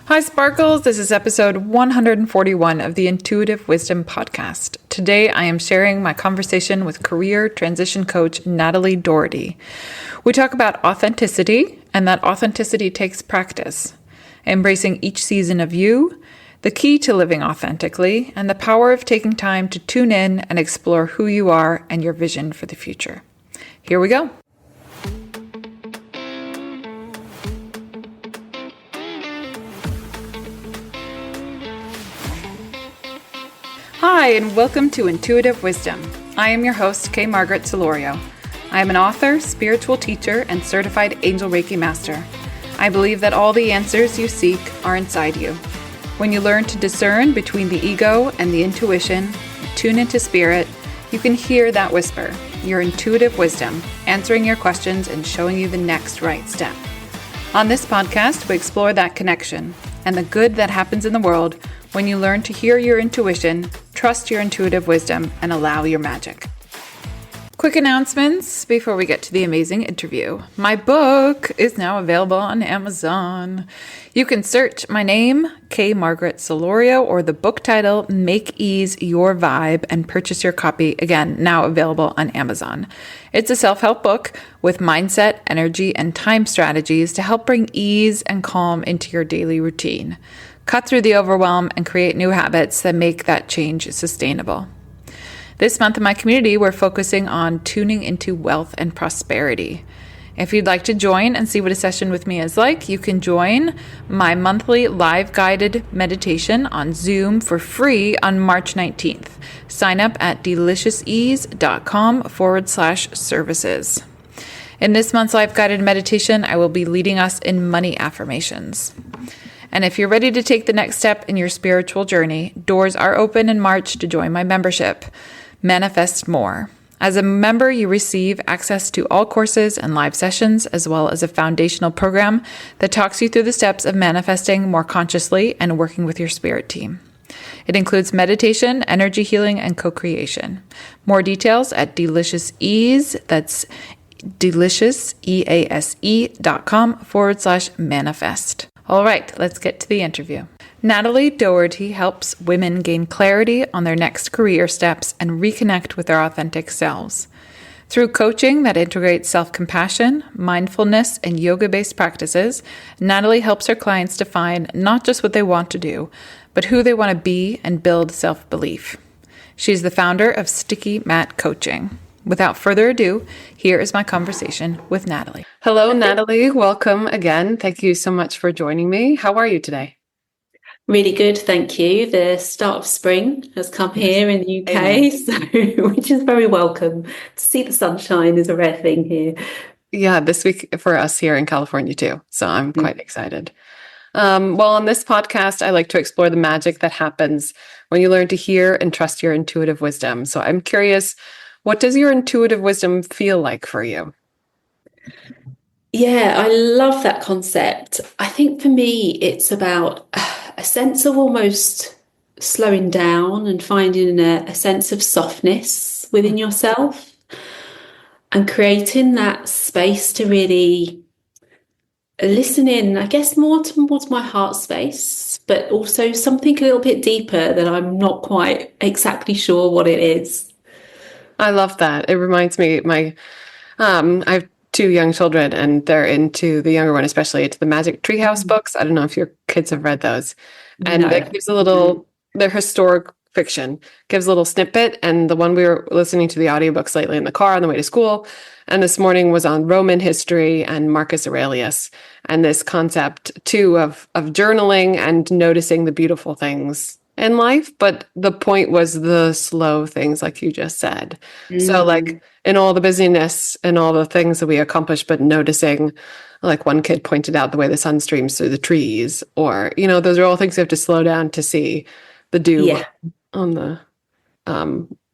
Hi, Sparkles. This is episode 141 of the Intuitive Wisdom Podcast. Today, I am sharing my conversation with career transition coach Natalie Doherty. We talk about authenticity, and that authenticity takes practice, embracing each season of you, the key to living authentically, and the power of taking time to tune in and explore who you are and your vision for the future. Here we go. Hi, and welcome to Intuitive Wisdom. I am your host, Kay Margaret Solorio. I am an author, spiritual teacher, and certified Angel Reiki Master. I believe that all the answers you seek are inside you. When you learn to discern between the ego and the intuition, tune into spirit, you can hear that whisper, your intuitive wisdom, answering your questions and showing you the next right step. On this podcast, we explore that connection and the good that happens in the world when you learn to hear your intuition, trust your intuitive wisdom, and allow your magic. Quick announcements before we get to the amazing interview. My book is now available on Amazon. You can search my name, Kay Margaret Solorio, or the book title, Make Ease Your Vibe, and purchase your copy, again, now available on Amazon. It's a self-help book with mindset, energy, and time strategies to help bring ease and calm into your daily routine. Cut through the overwhelm and create new habits that make that change sustainable. This month in my community, we're focusing on tuning into wealth and prosperity. If you'd like to join and see what a session with me is like, you can join my monthly live guided meditation on Zoom for free on March 19th. Sign up at deliciousEase.com/services. In this month's live guided meditation, I will be leading us in money affirmations. And if you're ready to take the next step in your spiritual journey, doors are open in March to join my membership, Manifest More. As a member, you receive access to all courses and live sessions, as well as a foundational program that talks you through the steps of manifesting more consciously and working with your spirit team. It includes meditation, energy healing, and co-creation. More details at Delicious Ease, that's deliciousEase.com/manifest. All right, let's get to the interview. Natalie Doherty helps women gain clarity on their next career steps and reconnect with their authentic selves. Through coaching that integrates self-compassion, mindfulness, and yoga-based practices, Natalie helps her clients define not just what they want to do, but who they want to be and build self-belief. She's the founder of Sticky Mat Coaching. Without further ado, here is my conversation with Natalie. Hello, Natalie. Welcome again. Thank you so much for joining me. How are you today? Really good, thank you. The start of spring has come here in the UK, which is very welcome. To see the sunshine is a rare thing here. Yeah, this week for us here in California too. So I'm quite excited. Well, on this podcast, I like to explore the magic that happens when you learn to hear and trust your intuitive wisdom. So I'm curious, what does your intuitive wisdom feel like for you? Yeah, I love that concept. I think for me, it's about a sense of almost slowing down and finding a sense of softness within yourself and creating that space to really listen in, I guess, more towards my heart space, but also something a little bit deeper that I'm not quite exactly sure what it is. I love that. It reminds me, I have two young children, and they're into, the younger one especially, into the Magic Treehouse books. I don't know if your kids have read those. And No. it gives a little, they're historic fiction, gives a little snippet. And the one we were listening to the audiobooks lately in the car on the way to school, and this morning was on Roman history and Marcus Aurelius, and this concept too of journaling and noticing the beautiful things in life, but the point was the slow things, like you just said. So like in all the busyness and all the things that we accomplish, but noticing, like one kid pointed out, the way the sun streams through the trees, or, those are all things you have to slow down to see the dew on the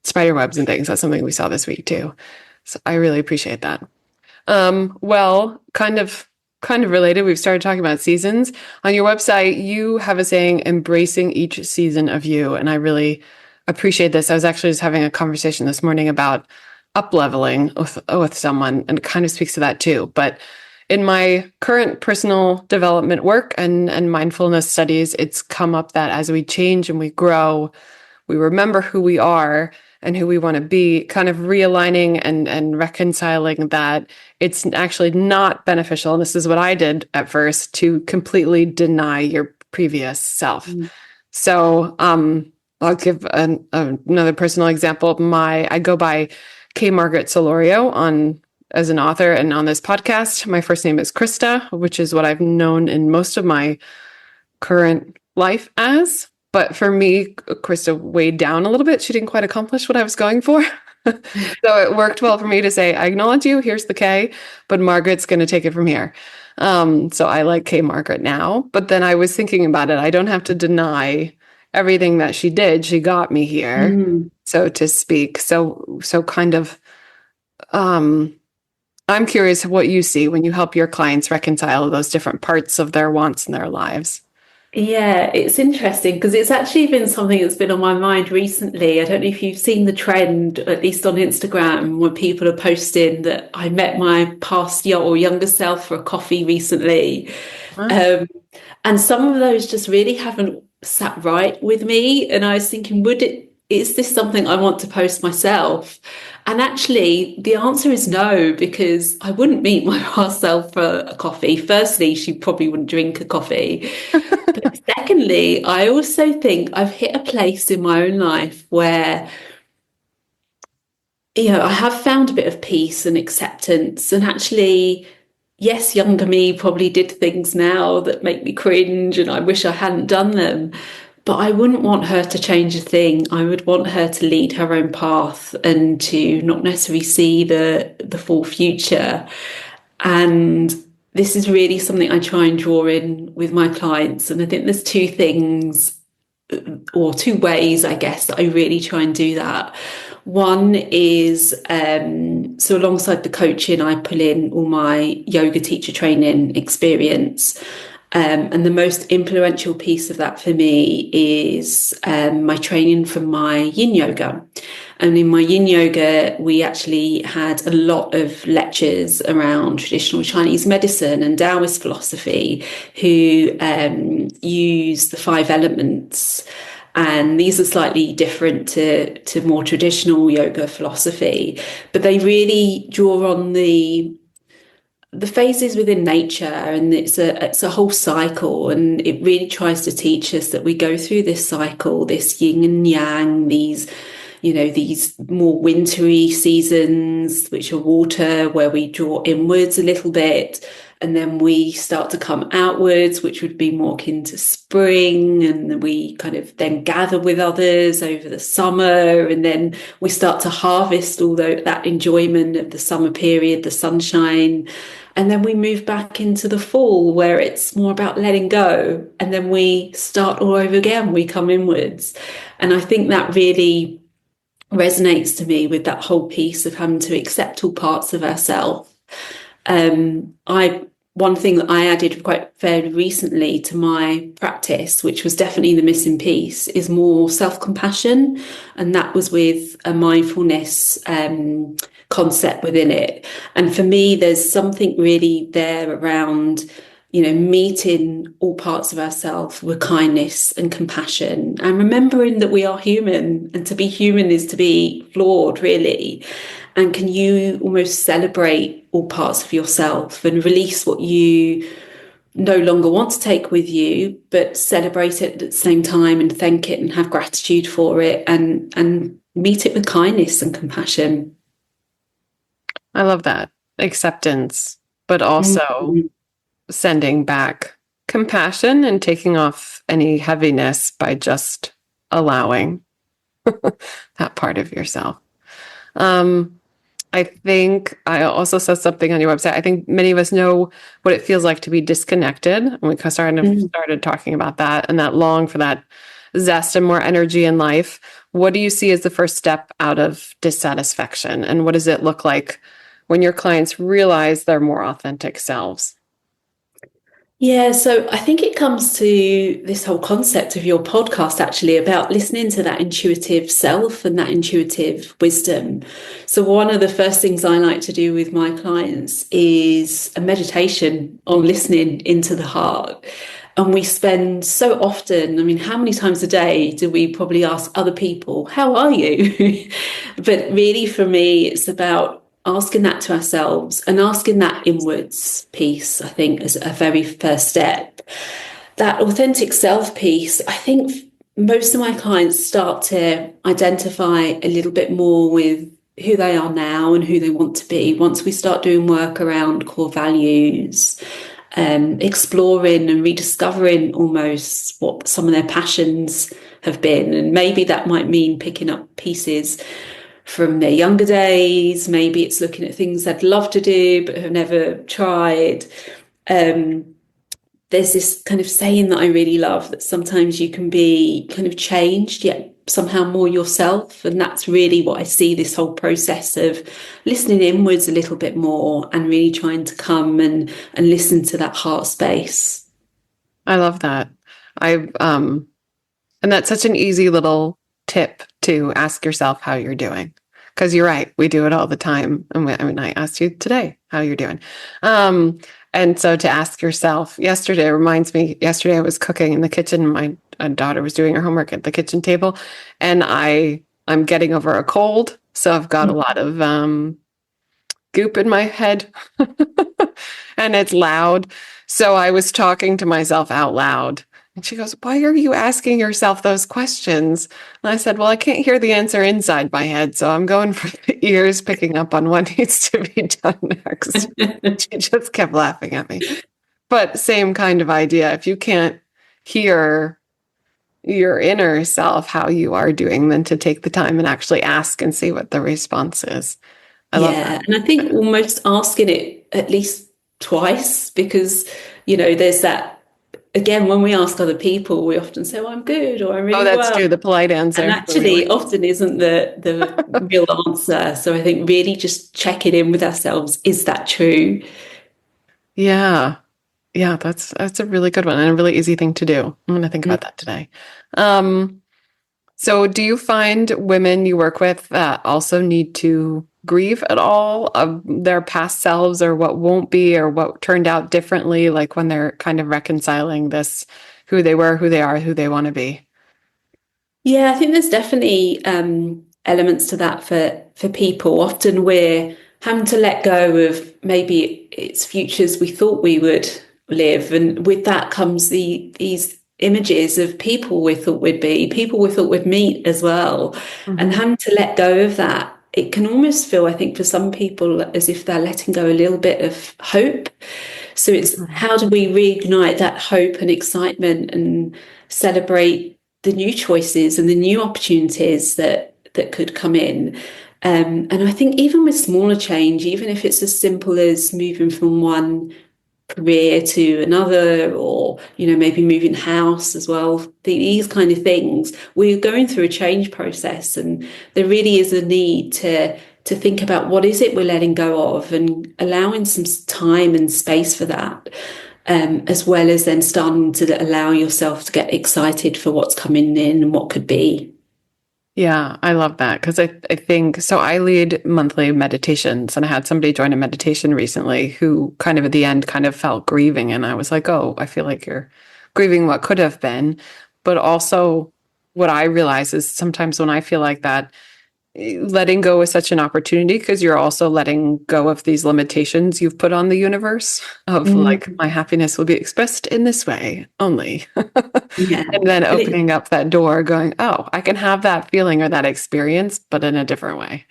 spider webs and things. That's something we saw this week too. So I really appreciate that. Well, kind of related, we've started talking about seasons. On your website, you have a saying, embracing each season of you. And I really appreciate this. I was actually just having a conversation this morning about up-leveling with someone, and it kind of speaks to that too. But in my current personal development work and mindfulness studies, it's come up that as we change and we grow, we remember who we are and who we want to be, kind of realigning and reconciling that it's actually not beneficial. And this is what I did at first, to completely deny your previous self. Mm. So I'll give another personal example. I go by K. Margaret Solorio as an author and on this podcast. My first name is Krista, which is what I've known in most of my current life as. But for me, Krista weighed down a little bit. She didn't quite accomplish what I was going for. So it worked well for me to say, I acknowledge you, here's the K, but Margaret's going to take it from here. So I like K Margaret now. But then I was thinking about it. I don't have to deny everything that she did. She got me here, Mm. so to speak. So kind of, I'm curious what you see when you help your clients reconcile those different parts of their wants in their lives. Yeah, it's interesting because it's actually been something that's been on my mind recently. I don't know if you've seen the trend, at least on Instagram, when people are posting that I met my past or younger self for a coffee recently. Huh? Um, and some of those just really haven't sat right with me. And I was thinking, is this something I want to post myself? And actually, the answer is no, because I wouldn't meet my past self for a coffee. Firstly, she probably wouldn't drink a coffee. But secondly, I also think I've hit a place in my own life where, I have found a bit of peace and acceptance. And actually, yes, younger me probably did things now that make me cringe and I wish I hadn't done them. But I wouldn't want her to change a thing. I would want her to lead her own path and to not necessarily see the full future. And this is really something I try and draw in with my clients. And I think there's two things or two ways, I guess, that I really try and do that. One is so alongside the coaching, I pull in all my yoga teacher training experience. And the most influential piece of that for me is my training from my yin yoga. And in my yin yoga, we actually had a lot of lectures around traditional Chinese medicine and Taoist philosophy, who use the five elements. And these are slightly different to more traditional yoga philosophy, but they really draw on the phases within nature, and it's a whole cycle, and it really tries to teach us that we go through this cycle, this yin and yang, these more wintry seasons, which are water, where we draw inwards a little bit, and then we start to come outwards, which would be more akin to spring, and we kind of then gather with others over the summer, and then we start to harvest all that enjoyment of the summer period, the sunshine. And then we move back into the fall, where it's more about letting go. And then we start all over again. We come inwards. And I think that really resonates to me with that whole piece of having to accept all parts of ourselves. One thing that I added quite fairly recently to my practice, which was definitely the missing piece, is more self-compassion. And that was with a mindfulness concept within it. And for me, there's something really there around, meeting all parts of ourselves with kindness and compassion, and remembering that we are human, and to be human is to be flawed, really. And can you almost celebrate all parts of yourself and release what you no longer want to take with you, but celebrate it at the same time and thank it and have gratitude for it, and meet it with kindness and compassion. I love that. Acceptance, but also Mhm. sending back compassion and taking off any heaviness by just allowing that part of yourself. I think I also saw something on your website. I think many of us know what it feels like to be disconnected. And we started talking about that, and that long for that zest and more energy in life. What do you see as the first step out of dissatisfaction? And what does it look like when your clients realize their more authentic selves? Yeah, so I think it comes to this whole concept of your podcast actually about listening to that intuitive self and that intuitive wisdom. So, one of the first things I like to do with my clients is a meditation on listening into the heart. And we spend so often, I mean, how many times a day do we probably ask other people, how are you? But really, for me, it's about asking that to ourselves and asking that inwards piece, I think, as a very first step. That authentic self piece, I think most of my clients start to identify a little bit more with who they are now and who they want to be once we start doing work around core values, exploring and rediscovering almost what some of their passions have been. And maybe that might mean picking up pieces from their younger days. Maybe it's looking at things they'd love to do but have never tried. Um, there's this kind of saying that I really love that sometimes you can be kind of changed, yet somehow more yourself. And that's really what I see this whole process of listening inwards a little bit more and really trying to come and listen to that heart space. I love that. And that's such an easy little tip to ask yourself how you're doing. Because you're right, we do it all the time. And I asked you today how you're doing. And so to ask yourself, yesterday reminds me, yesterday I was cooking in the kitchen. My daughter was doing her homework at the kitchen table, and I'm getting over a cold. So I've got a lot of goop in my head and it's loud. So I was talking to myself out loud. And she goes, "Why are you asking yourself those questions?" And I said, "Well, I can't hear the answer inside my head. So I'm going for the ears, picking up on what needs to be done next." She just kept laughing at me. But same kind of idea. If you can't hear your inner self, how you are doing, then to take the time and actually ask and see what the response is. I love Yeah, that. and I think almost asking it at least twice because, there's that, again, when we ask other people, we often say, "Oh, I'm good," or "I'm Oh, really that's well." true. The polite And answer. actually, it often isn't the real answer. So I think really just checking in with ourselves, is that true? Yeah. Yeah, that's a really good one and a really easy thing to do. I'm going to think about that today. Um, so do you find women you work with that also need to grieve at all of their past selves or what won't be or what turned out differently, like when they're kind of reconciling this, who they were, who they are, who they want to be? Yeah, I think there's definitely elements to that for people. Often we're having to let go of maybe it's futures we thought we would live, and with that comes these images of people we thought we'd be, people we thought we'd meet as well, and Hmm. having to let go of that. It can almost feel, I think, for some people as if they're letting go a little bit of hope. So it's how do we reignite that hope and excitement and celebrate the new choices and the new opportunities that could come in. And I think even with smaller change, even if it's as simple as moving from one career to another, or maybe moving house as well, these kind of things, we're going through a change process, and there really is a need to think about what is it we're letting go of and allowing some time and space for that, as well as then starting to allow yourself to get excited for what's coming in and what could be. Yeah, I love that because I think so. I lead monthly meditations and I had somebody join a meditation recently who kind of at the end kind of felt grieving. And I was like, "Oh, I feel like you're grieving what could have been." But also, what I realize is sometimes when I feel like that, letting go is such an opportunity because you're also letting go of these limitations you've put on the universe of like, Mm, my happiness will be expressed in this way only. yeah. And then And it, opening up that door, going, "Oh, I can have that feeling or that experience, but in a different way."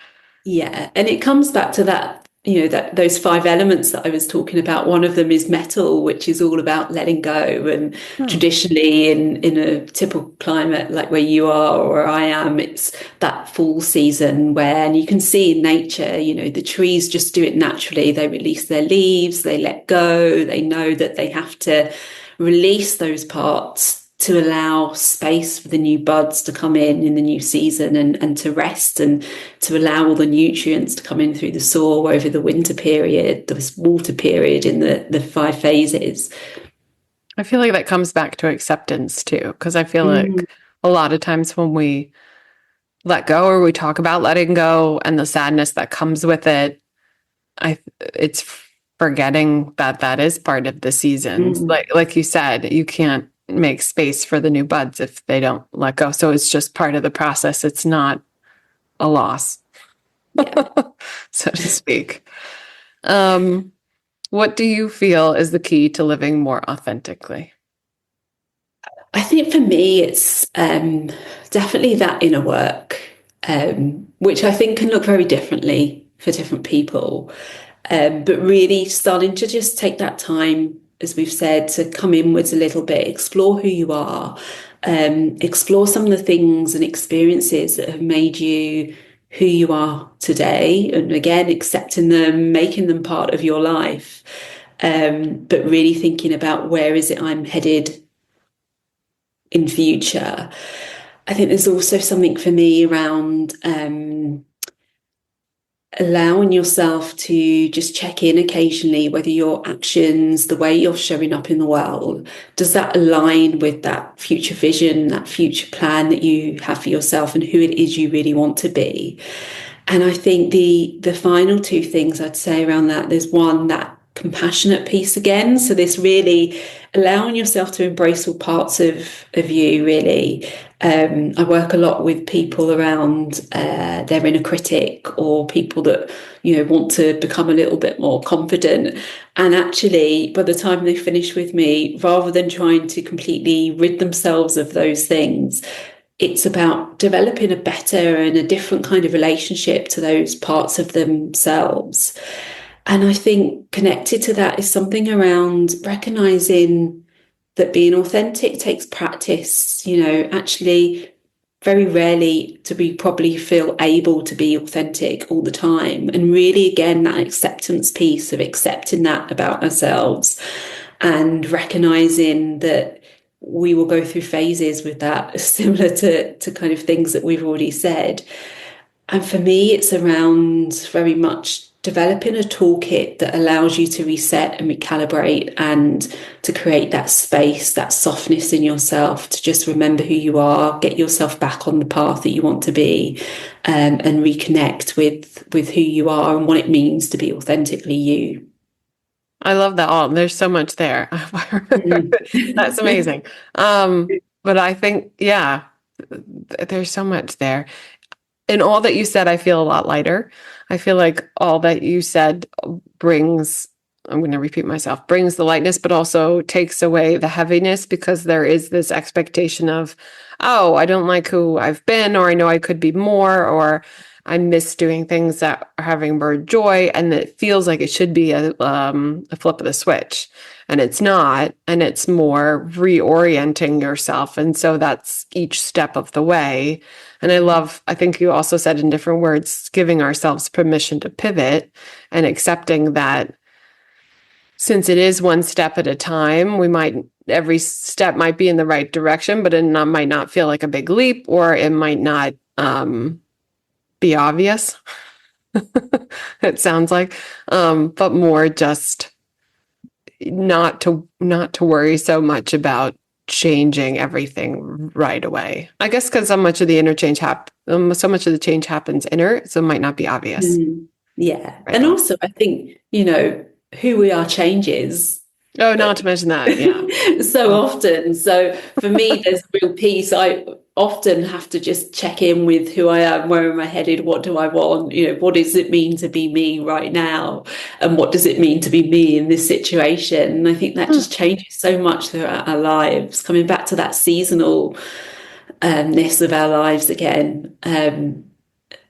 Yeah, and it comes back to that, that those five elements that I was talking about. One of them is metal, which is all about letting go. And Hmm. traditionally, in a typical climate like where you are or where I am, it's that fall season where, and you can see in nature, the trees just do it naturally. They release their leaves, they let go, they know that they have to release those parts to allow space for the new buds to come in the new season, and to rest and to allow all the nutrients to come in through the soil over the winter period, the water period in the five phases. I feel like that comes back to acceptance too, because I feel Mm, like a lot of times when we let go or we talk about letting go and the sadness that comes with it, it's forgetting that that is part of the seasons. mm, Like you said, you can't make space for the new buds if they don't let go. So it's just part of the process. It's not a loss, yeah. so to speak. Um, what do you feel is the key to living more authentically? I think for me, it's definitely that inner work, which I think can look very differently for different people. But really starting to just take that time, as we've said, to come inwards a little bit, explore who you are, explore some of the things and experiences that have made you who you are today. And again, accepting them, making them part of your life. But really thinking about where is it I'm headed in future. I think there's also something for me around allowing yourself to just check in occasionally whether your actions, the way you're showing up in the world, does that align with that future vision, that future plan that you have for yourself and who it is you really want to be. And I think the final two things I'd say around that, there's one, that compassionate piece again. So this really allowing yourself to embrace all parts of you, really. I work a lot with people around their inner critic or people that, want to become a little bit more confident. And actually, by the time they finish with me, rather than trying to completely rid themselves of those things, it's about developing a better and a different kind of relationship to those parts of themselves. And I think connected to that is something around recognizing that being authentic takes practice, actually very rarely do we probably feel able to be authentic all the time. And really, again, that acceptance piece of accepting that about ourselves and recognizing that we will go through phases with that, similar to kind of things that we've already said. And for me, it's around very much developing a toolkit that allows you to reset and recalibrate and to create that space, that softness in yourself, to just remember who you are, get yourself back on the path that you want to be, and reconnect with who you are and what it means to be authentically you. I love that all. There's so much there. Mm. That's amazing. But I think, yeah, there's so much there. In all that you said, I feel a lot lighter. I feel like all that you said brings, I'm going to repeat myself, brings the lightness, but also takes away the heaviness because there is this expectation of, oh, I don't like who I've been, or I know I could be more, or I miss doing things that are having more joy. And it feels like it should be a flip of the switch. And it's not. And it's more reorienting yourself. And so that's each step of the way. And I think you also said in different words, giving ourselves permission to pivot and accepting that since it is one step at a time, every step might be in the right direction, but might not feel like a big leap, or it might not be obvious. It sounds like, but more just not to worry so much about changing everything right away. I guess because so much of the change happens inner, so it might not be obvious Mm. Yeah. right And away. also, I think, who we are changes Oh, not to mention that, yeah. so Oh. often. So for me, there's a real piece. I often have to just check in with who I am, where am I headed, what do I want, what does it mean to be me right now, and what does it mean to be me in this situation? And I think that Hmm. just changes so much throughout our lives. Coming back to that seasonal ness of our lives again.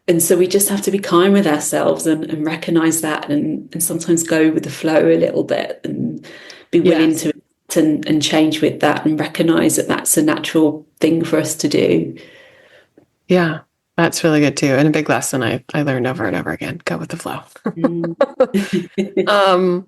And so we just have to be kind with ourselves and recognize that and sometimes go with the flow a little bit and be willing Yes. to and change with that and recognize that that's a natural thing for us to do. Yeah, that's really good too. And a big lesson I learned over and over again, go with the flow. Mm. Um,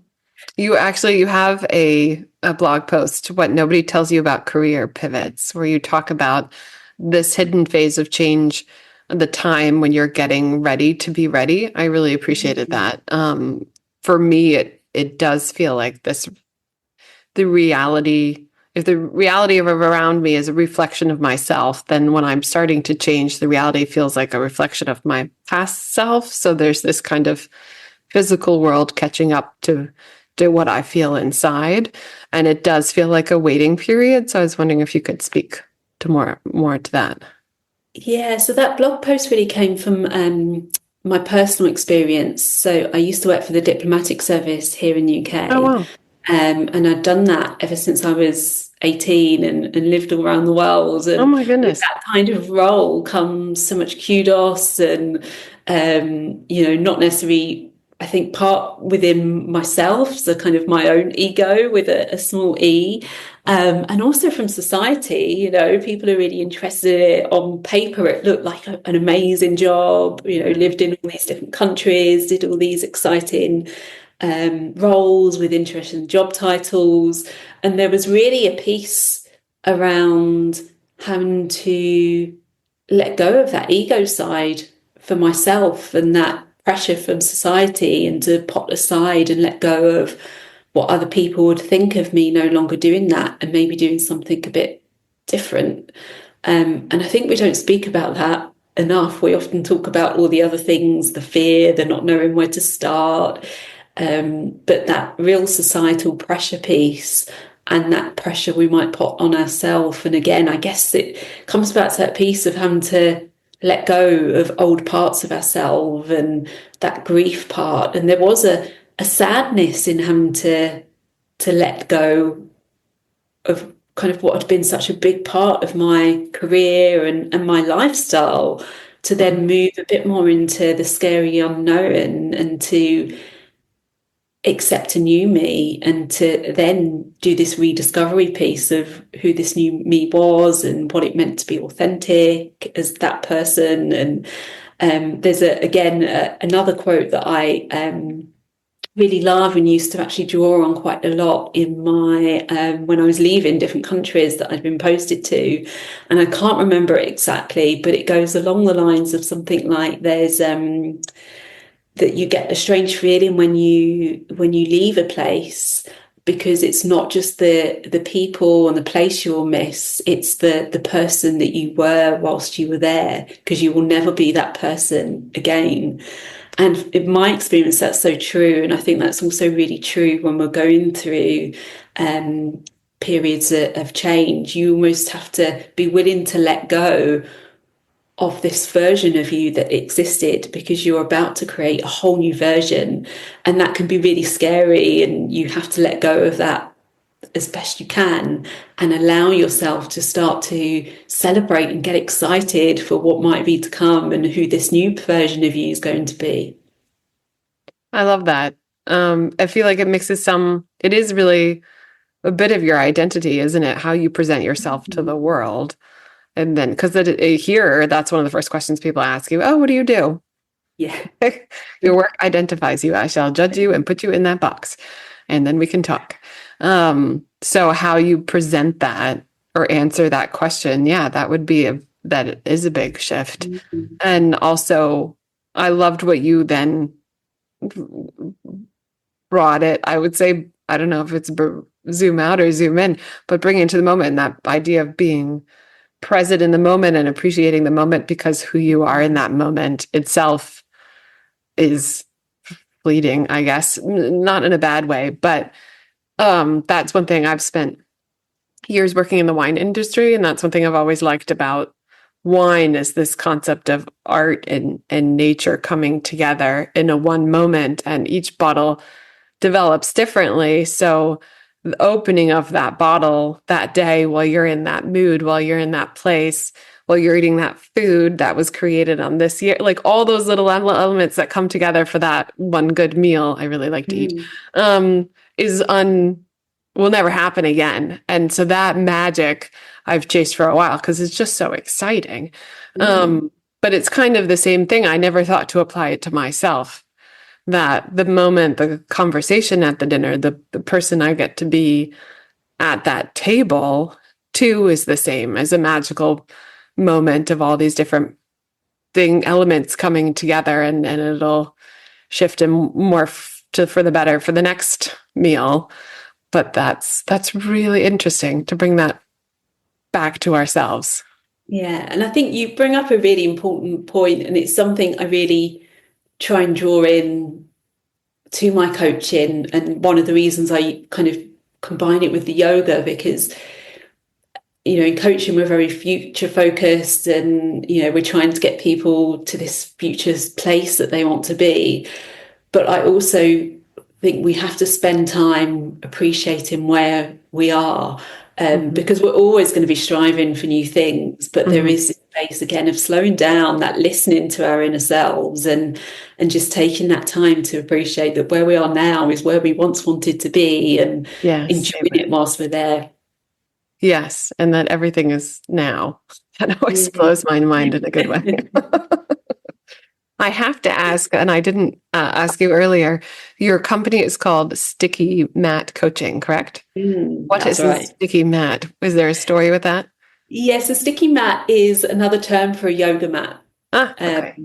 you have a blog post, What Nobody Tells You About Career Pivots, where you talk about this hidden phase of change, the time when you're getting ready to be ready. I really appreciated that. For me, it does feel like the reality if the reality of around me is a reflection of myself, then when I'm starting to change, the reality feels like a reflection of my past self. So there's this kind of physical world catching up to what I feel inside. And it does feel like a waiting period. So I was wondering if you could speak to more to that. Yeah, so that blog post really came from my personal experience. So I used to work for the diplomatic service here in the Oh, UK, wow. and I'd done that ever since I was 18 and lived all around the world. Oh, And my with goodness. that kind of role comes so much kudos and, not necessarily, I think, part within myself, so kind of my own ego with a small e. And also from society, people are really interested in it. On paper, it looked like an amazing job, lived in all these different countries, did all these exciting roles with interesting job titles. And there was really a piece around having to let go of that ego side for myself and that pressure from society, and to put aside and let go of what other people would think of me no longer doing that and maybe doing something a bit different. And I think we don't speak about that enough. We often talk about all the other things, the fear, the not knowing where to start, but that real societal pressure piece and that pressure we might put on ourselves. And again, I guess it comes back to that piece of having to let go of old parts of ourselves and that grief part. And there was a sadness in having to let go of kind of what had been such a big part of my career and my lifestyle, to then move a bit more into the scary unknown and to accept a new me, and to then do this rediscovery piece of who this new me was and what it meant to be authentic as that person. And there's another quote that I really love and used to actually draw on quite a lot in my when I was leaving different countries that I'd been posted to, and I can't remember it exactly, but it goes along the lines of something like there's that you get a strange feeling when you leave a place, because it's not just the people and the place you'll miss, it's the person that you were whilst you were there, because you will never be that person again. And in my experience, that's so true. And I think that's also really true when we're going through periods of change. You almost have to be willing to let go of this version of you that existed, because you're about to create a whole new version. And that can be really scary. And you have to let go of that as best you can and allow yourself to start to celebrate and get excited for what might be to come and who this new version of you is going to be. I love that. I feel like it is really a bit of your identity, isn't it? How you present yourself to the world. And then, because here, that's one of the first questions people ask you. Oh, what do you do? Yeah. Your work identifies you. I shall judge you and put you in that box, and then we can talk. So how you present that or answer that question, yeah, that is a big shift. Mm-hmm. And also, I loved what you then brought it. I would say, I don't know if it's zoom out or zoom in, but bring into the moment, that idea of being present in the moment and appreciating the moment, because who you are in that moment itself is fleeting, I guess, not in a bad way, but that's one thing. I've spent years working in the wine industry, and that's one thing I've always liked about wine, is this concept of art and nature coming together in a one moment, and each bottle develops differently. So the opening of that bottle that day, while you're in that mood, while you're in that place, while you're eating that food that was created on this year, like all those little elements that come together for that one good meal I really like to eat, is will never happen again. And so that magic I've chased for a while because it's just so exciting. But it's kind of the same thing. I never thought to apply it to myself, that the moment, the conversation at the dinner, the person I get to be at that table too is the same as a magical moment of all these different elements coming together, and it'll shift and morph for the better for the next meal. But that's really interesting to bring that back to ourselves. Yeah, and I think you bring up a really important point, and it's something I really try and draw in to my coaching. And one of the reasons I kind of combine it with the yoga, because in coaching, we're very future focused, and we're trying to get people to this future place that they want to be. But I also think we have to spend time appreciating where we are, because we're always going to be striving for new things. But there is this space again of slowing down, that listening to our inner selves, and just taking that time to appreciate that where we are now is where we once wanted to be, and enjoying it whilst we're there. Yes, and that everything is now. That always blows my mind in a good way. I have to ask, and I didn't ask you earlier, your company is called Sticky Mat Coaching, correct? What is a sticky mat? Is there a story with that? Yes, a sticky mat is another term for a yoga mat. Okay.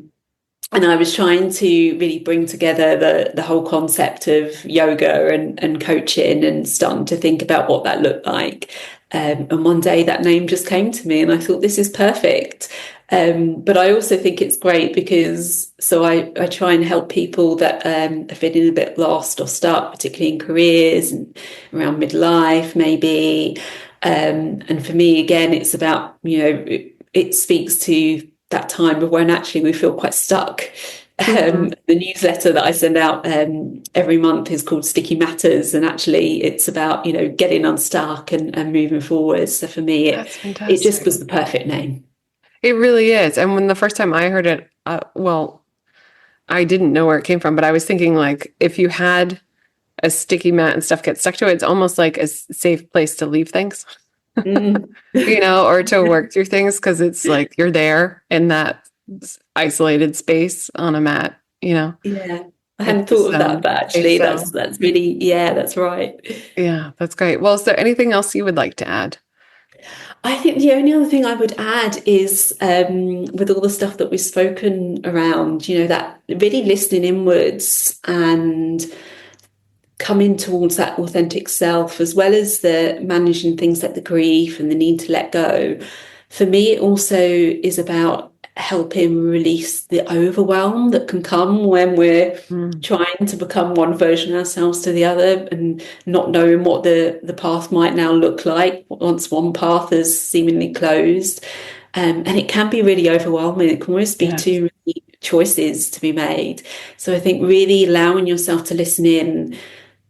And I was trying to really bring together the whole concept of yoga and coaching, and starting to think about what that looked like. And one day that name just came to me, and I thought, this is perfect. But I also think it's great because I try and help people that are feeling a bit lost or stuck, particularly in careers and around midlife, maybe. And for me, again, it's about, it speaks to that time of when actually we feel quite stuck. The newsletter that I send out every month is called Sticky Matters, and actually it's about getting unstuck and moving forward. So for me, it just was the perfect name. It really is. And when the first time I heard it, I didn't know where it came from, but I was thinking, like, if you had a sticky mat and stuff get stuck to it, it's almost like a safe place to leave things. Or to work through things, because it's like you're there in that isolated space on a mat, Yeah, I hadn't thought of that, but actually that's really, that's right. Yeah, that's great. Well, is there anything else you would like to add? I think the only other thing I would add is, with all the stuff that we've spoken around, that really listening inwards and coming towards that authentic self, as well as the managing things like the grief and the need to let go. For me, it also is about helping release the overwhelm that can come when we're trying to become one version of ourselves to the other, and not knowing what the path might now look like once one path is seemingly closed. And it can be really overwhelming. It can almost be too many choices to be made. So I think really allowing yourself to listen in,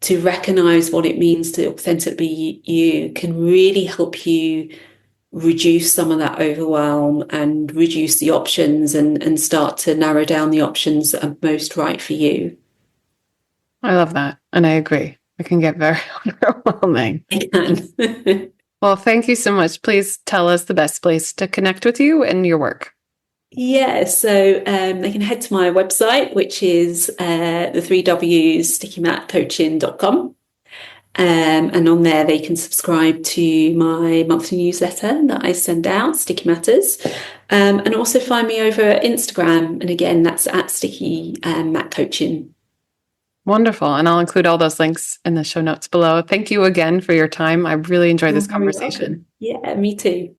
to recognize what it means to authentically be you, can really help you reduce some of that overwhelm and reduce the options, and start to narrow down the options that are most right for you. I love that. And I agree. It can get very overwhelming. It can. Well, thank you so much. Please tell us the best place to connect with you and your work. Yeah, so they can head to my website, which is the 3Ws, stickymatcoaching.com. And on there, they can subscribe to my monthly newsletter that I send out, Sticky Matters, and also find me over at Instagram. And again, that's at Sticky Mat Coaching. Wonderful. And I'll include all those links in the show notes below. Thank you again for your time. I really enjoyed this conversation. Yeah, me too.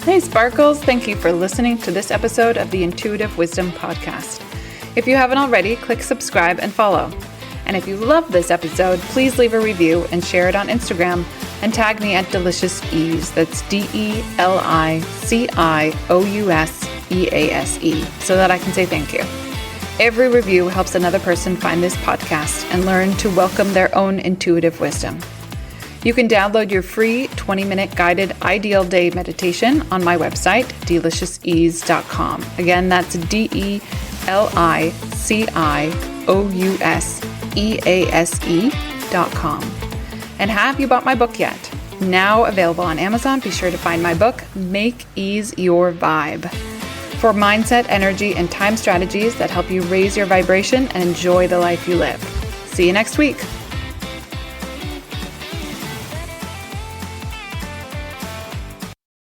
Hey, Sparkles. Thank you for listening to this episode of the Intuitive Wisdom Podcast. If you haven't already, click subscribe and follow. And if you love this episode, please leave a review and share it on Instagram, and tag me at Delicious Ease. That's DELICIOUSEASE, so that I can say thank you. Every review helps another person find this podcast and learn to welcome their own intuitive wisdom. You can download your free 20-minute guided ideal day meditation on my website, deliciousease.com. Again, that's DELICIOUSEASE.com. And have you bought my book yet? Now available on Amazon, be sure to find my book, Make Ease Your Vibe, for mindset, energy, and time strategies that help you raise your vibration and enjoy the life you live. See you next week.